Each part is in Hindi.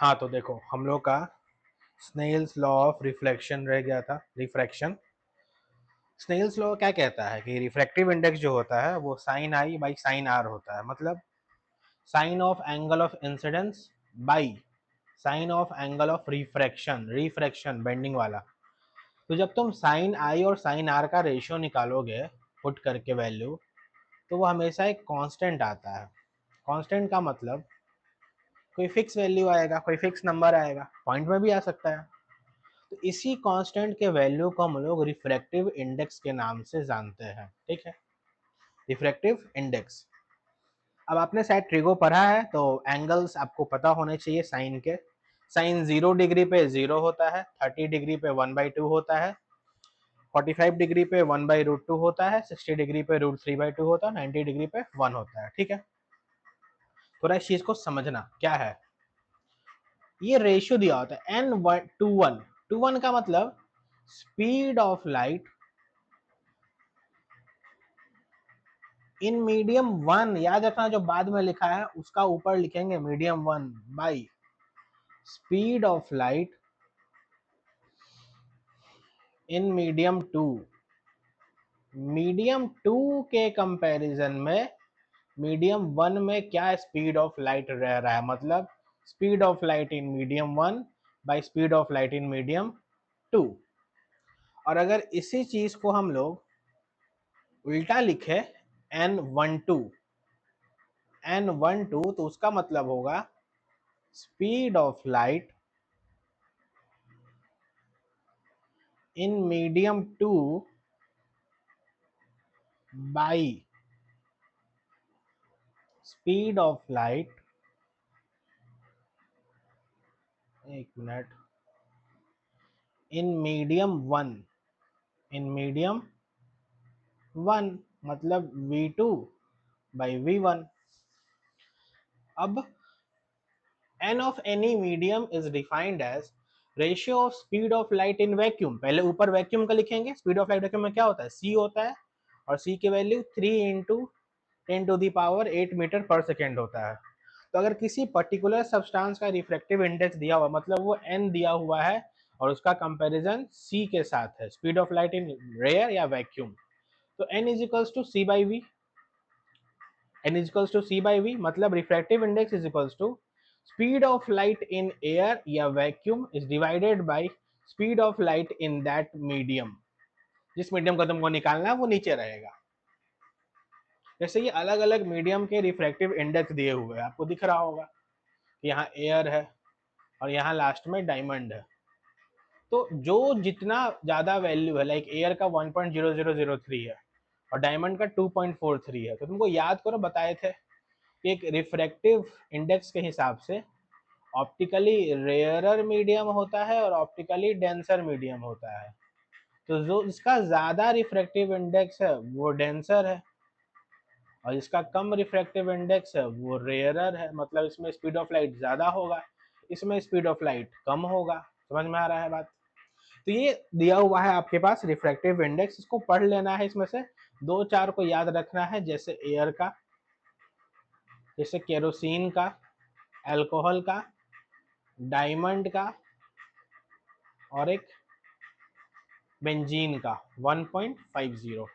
हाँ, तो देखो हम लोग का स्नेल्स लॉ ऑफ रिफ्लेक्शन रह गया था, रिफ्रैक्शन। स्नेल्स लॉ क्या कहता है कि रिफ्रैक्टिव इंडेक्स जो होता है वो sine i by sine r होता है, मतलब sine of angle of incidence by sine of angle of refraction, refraction bending वाला। तो जब तुम साइन आई और साइन आर का रेशियो निकालोगे पुट करके वैल्यू, तो वो हमेशा एक कांस्टेंट आता है। कांस्टेंट का मतलब कोई फिक्स वैल्यू आएगा, कोई फिक्स नंबर आएगा, पॉइंट में भी आ सकता है। तो इसी कांस्टेंट के वैल्यू को हम लोग रिफ्रैक्टिव इंडेक्स के नाम से जानते हैं। ठीक है, रिफ्रैक्टिव इंडेक्स। अब आपने शायद ट्रिगो पढ़ा है तो एंगल्स आपको पता होने चाहिए साइन के। साइन 0 डिग्री पे 0 होता है, 30 डिग्री पे 1/2 होता है, 45 डिग्री पे 1/√2 होता है, 60 डिग्री पे √3/2 होता है, 90 डिग्री पे 1 होता है। ठीक है, थोड़ा इस चीज को समझना क्या है। ये रेशियो दिया होता है n/1 टू 1 का मतलब speed of light in medium 1। याद रखना जो बाद में लिखा है उसका ऊपर लिखेंगे medium 1 by speed of light in medium 2। Medium 2 के कंपैरिजन में मीडियम 1 में क्या स्पीड ऑफ लाइट रह रहा है, मतलब speed of light in medium 1 by speed of light in medium 2। और अगर इसी चीज को हम लोग उल्टा लिखे n12 तो उसका मतलब होगा speed of light in medium 2 by speed of light, एक minute, in medium 1, in medium 1 मतलब v2 बाई v1। अब n of any medium is defined as ratio of speed of light in vacuum। पहले ऊपर वैक्यूम का लिखेंगे, स्पीड ऑफ लाइट वैक्यूम में क्या होता है, c होता है, और c की value 3 into 10⁸ metre per second होता है। तो अगर किसी पर्टिकुलर सब्सटेंस का रिफ्रैक्टिव इंडेक्स दिया हुआ, मतलब वो n दिया हुआ है और उसका कंपैरिजन c के साथ है, speed of light in rare या वैक्यूम, तो n is equals to c by V. n is equals to c by v, मतलब refractive index is equals to speed of light in air या vacuum is divided by speed of light in that medium. जिस मीडियम का तुमको निकालना है वो नीचे रहेगा। जैसे ये अलग अलग मीडियम के रिफ्रैक्टिव इंडेक्स दिए हुए हैं, आपको दिख रहा होगा कि यहाँ एयर है और यहाँ लास्ट में डायमंड है। तो जो जितना ज्यादा वैल्यू है, लाइक एयर का 1.0003 है और डायमंड का 2.43 है, तो तुमको याद करो बताए थे एक रिफ्रैक्टिव इंडेक्स के हिसाब से ऑप्टिकली रेयरर मीडियम होता है और ऑप्टिकली डेंसर मीडियम होता है। तो जो इसका ज्यादा रिफ्रैक्टिव इंडेक्स है वो डेंसर है और इसका कम रिफ्रैक्टिव इंडेक्स है वो रेयरर है, मतलब इसमें स्पीड ऑफ लाइट ज्यादा होगा, इसमें स्पीड ऑफ लाइट कम होगा। समझ में आ रहा है बात। तो ये दिया हुआ है आपके पास रिफ्रैक्टिव इंडेक्स, इसको पढ़ लेना है, इसमें से दो चार को याद रखना है, जैसे एयर का, जैसे केरोसिन का, अल्कोहल का, डायमंड का, और एक बेंजीन का 1.50।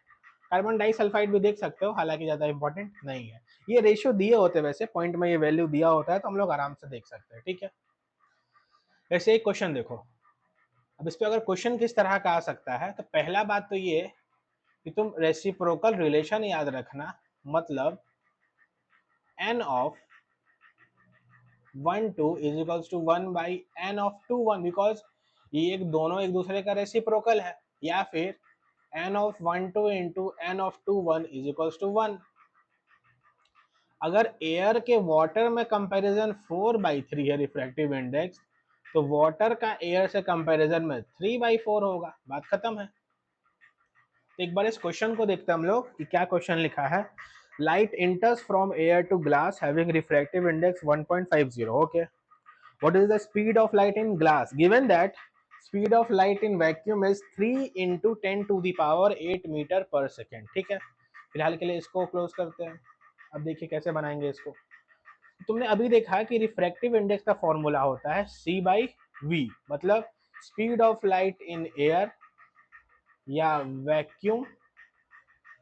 कार्बन डाइसल्फाइड भी देख सकते हो, हालांकि ज्यादा इंपॉर्टेंट नहीं है। ये रेशियो दिए होते, वैसे पॉइंट में ये वैल्यू दिया होता है तो हम लोग आराम से देख सकते हैं। ठीक है, वैसे एक क्वेश्चन देखो। अब इस पे अगर क्वेश्चन किस तरह का आ सकता है, तो पहला बात तो ये कि तुम रेसिप्रोकल रिलेशन याद रखना, मतलब n of 1 2 is equals to 1 by n of 2 1, because ये एक दोनों एक दूसरे का रेसिप्रोकल है। या फिर n of 1 2 into n of 2 1 is equals to 1। अगर एयर के वाटर में कंपैरिजन 4/3 है रिफ्रैक्टिव इंडेक्स, तो वाटर का एयर से कंपैरिजन में 3/4 होगा। बात खत्म है। तो एक बार इस क्वेश्चन को देखते हैं हम लोग कि क्या क्वेश्चन लिखा है। Light enters from air to glass having refractive index 1.50। Okay, what is the speed of light in glass given that speed of light in vacuum is 3 into 10⁸ metre per second. ठीक है, फिलहाल के लिए इसको क्लोज करते हैं। अब देखिए कैसे बनाएंगे इसको। तुमने अभी देखा कि रिफ्रैक्टिव इंडेक्स का फॉर्मूला होता है c बाई v, मतलब speed of light in air या vacuum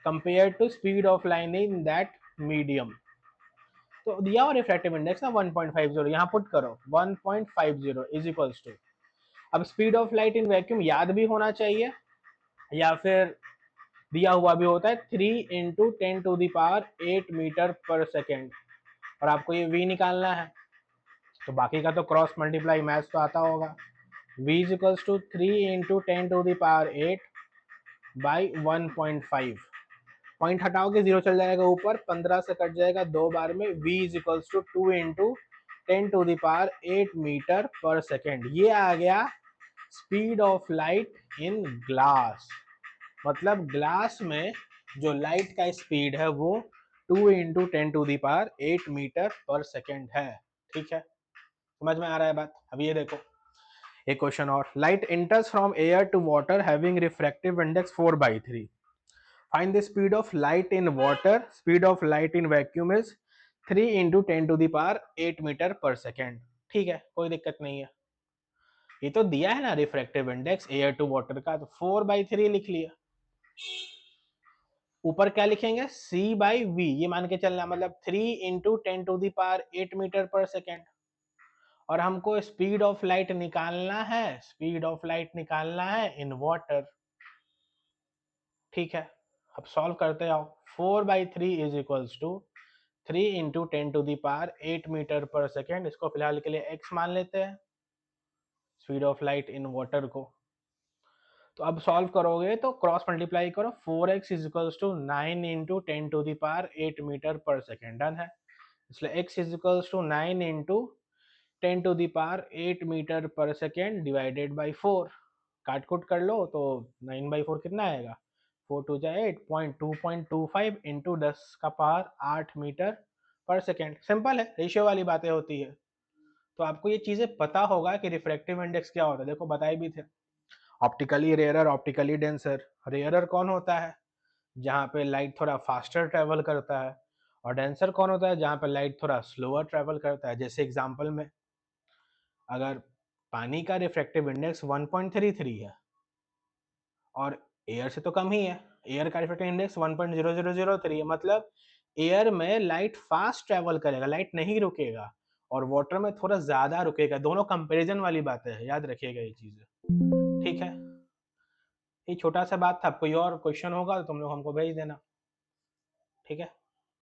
compare to speed of light in that medium. तो दिया हुआ रिफ्रैक्टिव इंडेक्स ना 1.50, यहाँ पुट करो 1.50 इज इक्वल्स टू, अब speed of light in vacuum याद भी होना चाहिए, या फिर दिया हुआ भी होता है 3 × 10⁸ मीटर पर सेकेंड, और आपको ये v निकालना है, तो बाकी का तो क्रॉस मल्टीप्लाई मैथ्स तो आता होगा। v is equals to 3 × 10⁸ by 1.5, point हटाओगे जीरो चल जाएगा ऊपर, 15 से कट जाएगा दो बार में, v is equals to 2 × 10⁸ metre per second. ये आ गया speed of light in glass, मतलब ग्लास में जो लाइट का स्पीड है वो 2 × 10⁸ मीटर पर सेकेंड है। ठीक है, समझ में आ रहा है बात। अब ये देखो एक क्वेश्चन और, light enters from air to water having refractive index 4/3, find the speed of light in water, speed of light in vacuum is 3 × 10⁸ metre per second. ठीक है, कोई दिक्कत नहीं है, ये तो दिया है ना refractive index air to water का, तो 4/3 लिख लिया। ऊपर क्या लिखेंगे, c बाई v, ये मान के चलना, मतलब 3 × 10⁸ मीटर पर सेकेंड, और हमको स्पीड ऑफ लाइट निकालना है, स्पीड ऑफ लाइट निकालना है इन वाटर। ठीक है, अब सॉल्व करते आओ। 4/3 is equals to 3 × 10⁸ metre per second, इसको फिलहाल के लिए x मान लेते हैं, speed of light in water को। तो अब सॉल्व करोगे तो क्रॉस मल्टीप्लाई करो, 4x is equals to 9 × 10⁸ metre per second, done है। इसलिए x is equals to 9 × 10⁸ metre per second divided by 4, काट कुट कर लो तो 9/4 कितना आएगा, 4 2 जा 8, 2.25 into 10⁸ metre per second. Simple है, रेशियो वाली बातें होती है। तो आपको ये चीजें पता होगा कि रिफ्रैक्टिव इंडेक्स क्या होता है, देखो बताए भी थे, optically rarer, optically denser. Rarer कौन होता है, जहाँ पे लाइट थोड़ा फास्टर ट्रेवल करता है, और डेंसर कौन होता है, जहाँ पे लाइट थोड़ा स्लोअर ट्रेवल करता है। जैसे एग्जांपल में अगर पानी का रिफ्रैक्टिव इंडेक्स 1.33 है और एयर से तो कम ही है, एयर का रिफ्रैक्टिव इंडेक्स 1.0003 है, मतलब एयर में लाइट फास्ट ट्रेवल करेगा, लाइट नहीं रुकेगा, और वाटर में थोड़ा ज्यादा रुकेगा। दोनों कंपैरिजन वाली बातें है, याद रखिएगा ये चीजें। ठीक है, ये छोटा सा बात था, कोई और क्वेश्चन होगा तो तुम लोग हमको भेज देना। ठीक है।